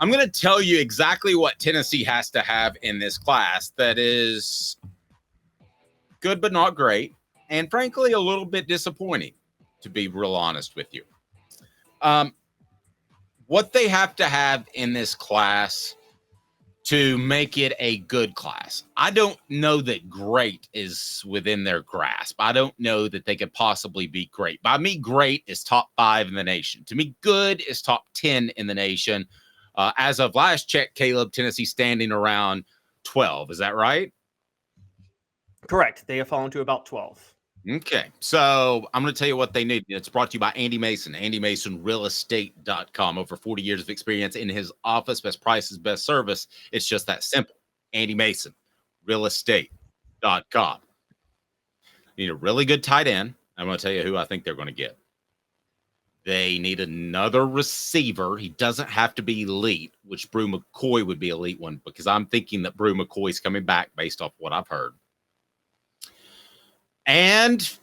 I'm going to tell you exactly what Tennessee has to have in this class that is good but not great, and frankly, a little bit disappointing, to be real honest with you. What they have to have in this class to make it a good class. I don't know that great is within their grasp. I don't know that they could possibly be great. By me, great is top 5 in the nation. To me, good is top 10 in the nation. As of last check, Caleb, Tennessee standing around 12. Is that right? Correct. They have fallen to about 12. Okay, so I'm going to tell you what they need. It's brought to you by Andy Mason, AndyMasonRealEstate.com. Over 40 years of experience in his office, best prices, best service. It's just that simple. Andy Mason, RealEstate.com. You need a really good tight end. I'm going to tell you who I think they're going to get. They need another receiver. He doesn't have to be elite, which Brew McCoy would be elite one, because I'm thinking that Brew McCoy's coming back based off what I've heard. And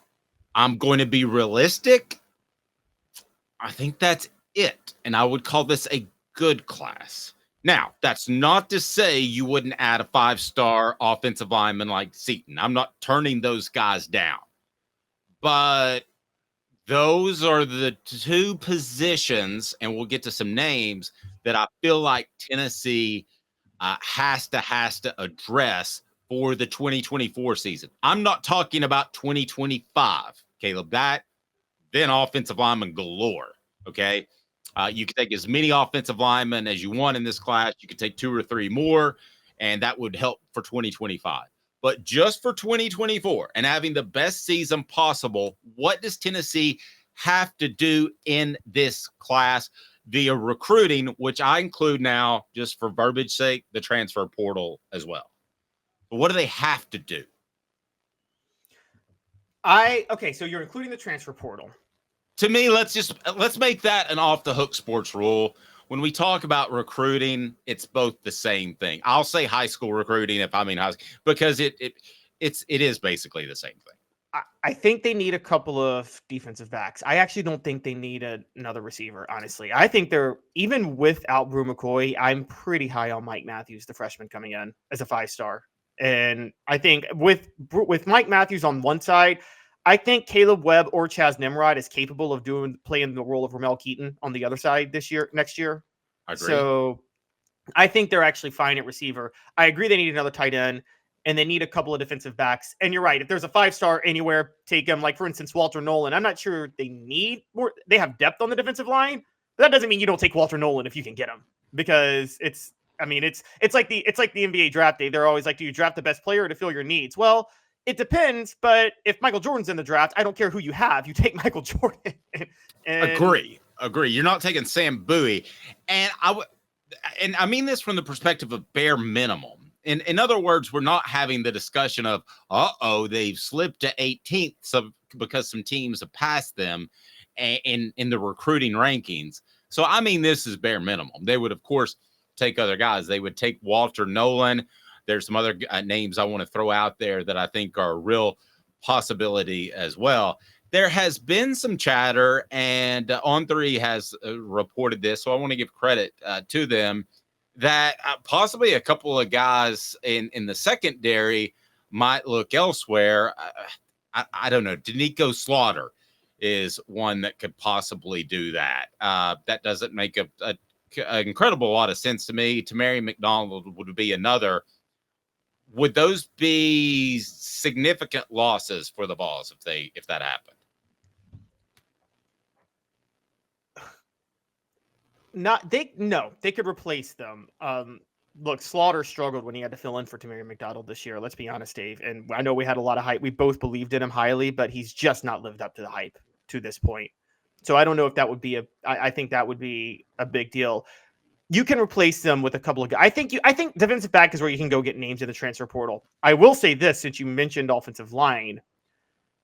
I'm going to be realistic. I think that's it. And I would call this a good class. Now, that's not to say you wouldn't add a 5-star offensive lineman like Seaton. I'm not turning those guys down. But those are the 2 positions, and we'll get to some names, that I feel like Tennessee has to address for the 2024 season. I'm not talking about 2025, Caleb. Then offensive lineman galore, okay? You can take as many offensive linemen as you want in this class. You can take 2 or 3 more, and that would help for 2025. But just for 2024 and having the best season possible, what does Tennessee have to do in this class via recruiting, which I include now, just for verbiage sake, the transfer portal as well? But what do they have to do? Okay, so you're including the transfer portal. To me, let's make that an off the hook sports rule. When we talk about recruiting, it's both the same thing. I'll say high school recruiting if I mean high school, because it is basically the same thing. I think they need a couple of defensive backs. I actually don't think they need another receiver, honestly. I think they're, even without Brew McCoy, I'm pretty high on Mike Matthews, the freshman coming in as a 5-star. And I think with Mike Matthews on one side, I think Caleb Webb or Chaz Nimrod is capable of playing the role of Ramel Keaton on the other side next year. I agree. So I think they're actually fine at receiver. I agree they need another tight end, and they need a couple of defensive backs. And you're right. If there's a 5-star anywhere, take them. Like, for instance, Walter Nolen. I'm not sure they need more. They have depth on the defensive line, but that doesn't mean you don't take Walter Nolen if you can get him, because it's like the NBA draft day. They're always like, do you draft the best player to fill your needs? Well, it depends. But if Michael Jordan's in the draft, I don't care who you have. You take Michael Jordan. Agree. You're not taking Sam Bowie. And I mean this from the perspective of bare minimum. In other words, we're not having the discussion of, they've slipped to 18th because some teams have passed them in the recruiting rankings. So, I mean, this is bare minimum. They would, of course, take other guys. They would take Walter Nolen. There's some other names I want to throw out there that I think are a real possibility as well. There has been some chatter, and On3 has reported this, so I want to give credit to them, that possibly a couple of guys in the secondary might look elsewhere. I don't know. Danico Slaughter is one that could possibly do that. That doesn't make an incredible lot of sense to me. Tamari McDonald would be another. Would those be significant losses for the Vols if that happened? They could replace them. Look, Slaughter struggled when he had to fill in for Tamari McDonald this year. Let's be honest, Dave. And I know we had a lot of hype. We both believed in him highly, but he's just not lived up to the hype to this point. So I don't know if that would be I think that would be a big deal. You can replace them with a couple of guys. I think defensive back is where you can go get names in the transfer portal. I will say this, since you mentioned offensive line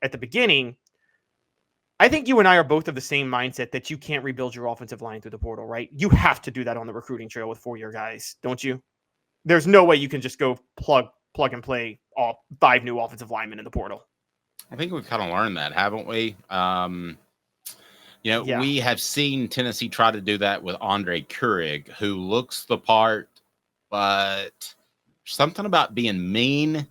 at the beginning, I think you and I are both of the same mindset that you can't rebuild your offensive line through the portal, right? You have to do that on the recruiting trail with 4-year guys, don't you? There's no way you can just go plug and play all 5 new offensive linemen in the portal. I think we've kind of learned that, haven't we? Yeah. We have seen Tennessee try to do that with Andre Keurig, who looks the part, but something about being mean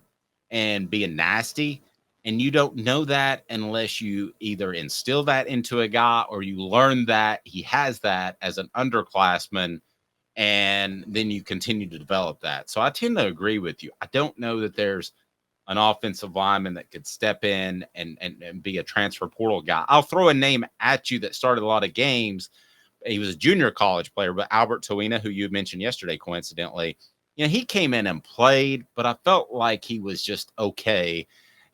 and being nasty. And you don't know that unless you either instill that into a guy or you learn that he has that as an underclassman, and then you continue to develop that. So I tend to agree with you. I don't know that there's an offensive lineman that could step in and be a transfer portal guy. I'll throw a name at you that started a lot of games. He was a junior college player, but Albert Toina, who you mentioned yesterday, coincidentally, he came in and played, but I felt like he was just okay,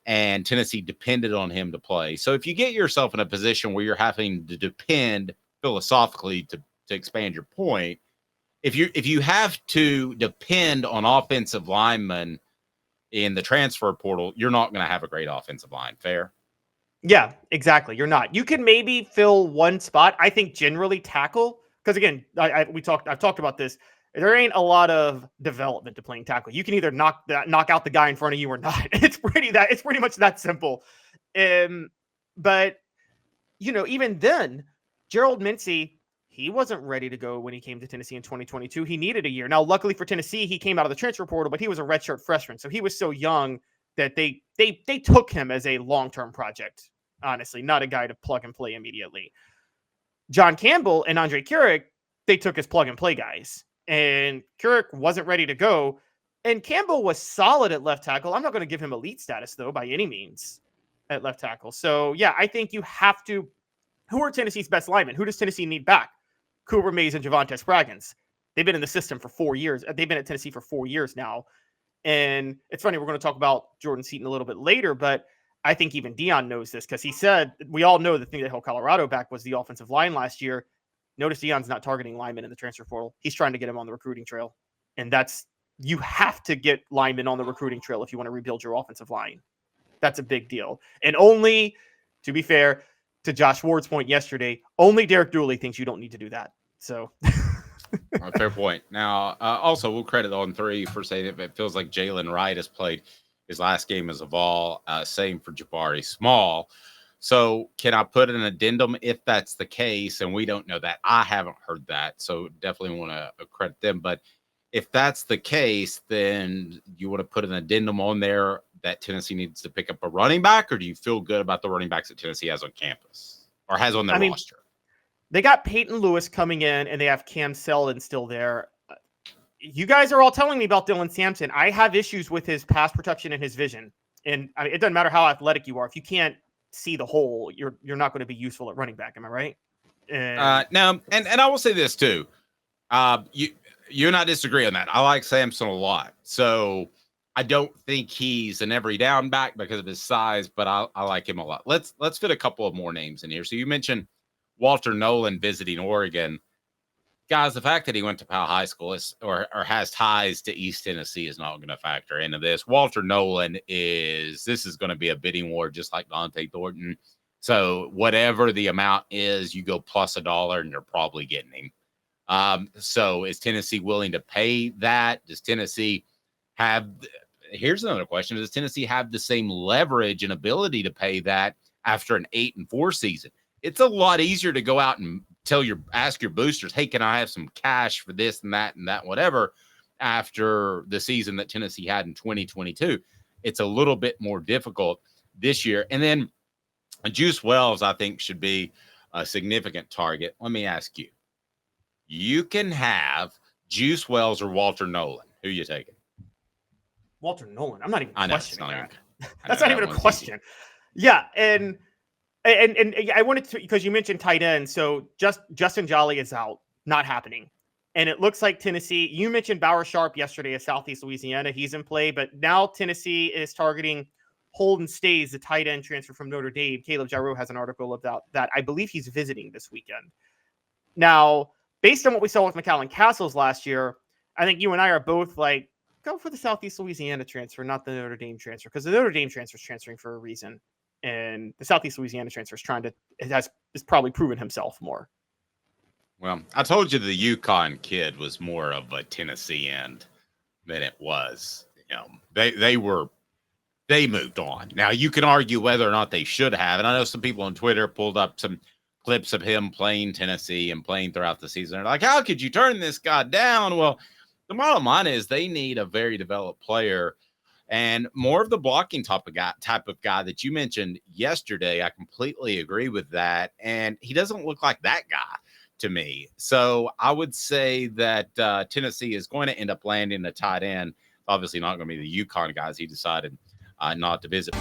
and Tennessee depended on him to play. So if you get yourself in a position where you're having to depend philosophically to expand your point, if you have to depend on offensive linemen in the transfer portal, you're not going to have a great offensive line. Fair? Yeah, exactly. You're not. You can maybe fill one spot. I think generally tackle, because again, I've talked about this. There ain't a lot of development to playing tackle. You can either knock out the guy in front of you or not. It's pretty much that simple. But even then, Gerald Mincey, he wasn't ready to go when he came to Tennessee in 2022. He needed a year. Now, luckily for Tennessee, he came out of the transfer portal, but he was a redshirt freshman, so he was so young that they took him as a long-term project. Honestly, not a guy to plug and play immediately. John Campbell and Andre Keurig, they took as plug and play guys, and Keurig wasn't ready to go. And Campbell was solid at left tackle. I'm not going to give him elite status though, by any means, at left tackle. So yeah, I think you have to. Who are Tennessee's best linemen? Who does Tennessee need back? Cooper Mays and Javonte Spraggins. They've been in the system for 4 years. They've been at Tennessee for 4 years now. And it's funny, we're going to talk about Jordan Seaton a little bit later, but I think even Dion knows this because he said, we all know the thing that held Colorado back was the offensive line last year. Notice Dion's not targeting linemen in the transfer portal. He's trying to get them on the recruiting trail. And you have to get linemen on the recruiting trail if you want to rebuild your offensive line. That's a big deal. And only, to be fair, to Josh Ward's point yesterday, only Derek Dooley thinks you don't need to do that. So fair point. Now, also, we'll credit on 3 for saying it feels like Jalen Wright has played his last game as a Vol. Same for Jabari Small. So can I put an addendum if that's the case? And we don't know that. I haven't heard that. So definitely want to credit them. But if that's the case, then you want to put an addendum on there that Tennessee needs to pick up a running back, or do you feel good about the running backs that Tennessee has on campus or has on their roster? They got Peyton Lewis coming in, and they have Cam Selden still there. You guys are all telling me about Dylan Sampson. I have issues with his pass protection and his vision. And it doesn't matter how athletic you are. If you can't see the hole, you're not going to be useful at running back. Am I right? No, and I will say this too. You and I disagree on that. I like Sampson a lot. So I don't think he's an every down back because of his size, but I like him a lot. Let's fit a couple of more names in here. So you mentioned Walter Nolen visiting Oregon. Guys, the fact that he went to Powell High School or has ties to East Tennessee is not going to factor into this. Walter Nolen this is going to be a bidding war just like Dante Thornton. So whatever the amount is, you go plus $1 and you're probably getting him. So is Tennessee willing to pay that? Does Tennessee have – here's another question. Does Tennessee have the same leverage and ability to pay that after an 8-4 season? It's a lot easier to go out and ask your boosters, hey, can I have some cash for this and that whatever after the season that Tennessee had in 2022. It's a little bit more difficult this year. And then Juice Wells, I think, should be a significant target. Let me ask you. You can have Juice Wells or Walter Nolen. Who are you taking? Walter Nolen. I'm not even questioning that. That's not even a question. Easy. Yeah, and I wanted to, because you mentioned tight end. So Justin Jolly is out, not happening. And it looks like Tennessee, you mentioned Bauer Sharp yesterday of Southeast Louisiana. He's in play, but now Tennessee is targeting Holden Staes, the tight end transfer from Notre Dame. Caleb Giroux has an article about that. I believe he's visiting this weekend. Now, based on what we saw with McAllen Castles last year, I think you and I are both like, go for the Southeast Louisiana transfer, not the Notre Dame transfer, because the Notre Dame transfer is transferring for a reason. And the Southeast Louisiana transfer is probably proven himself more. Well, I told you the UConn kid was more of a Tennessee end than it was. They moved on. Now you can argue whether or not they should have. And I know some people on Twitter pulled up some clips of him playing Tennessee and playing throughout the season. They're like, how could you turn this guy down? Well, the bottom line is they need a very developed player and more of the blocking type of guy that you mentioned yesterday. I completely agree with that. And he doesn't look like that guy to me. So I would say that Tennessee is going to end up landing a tight end. Obviously not going to be the UConn guys he decided not to visit.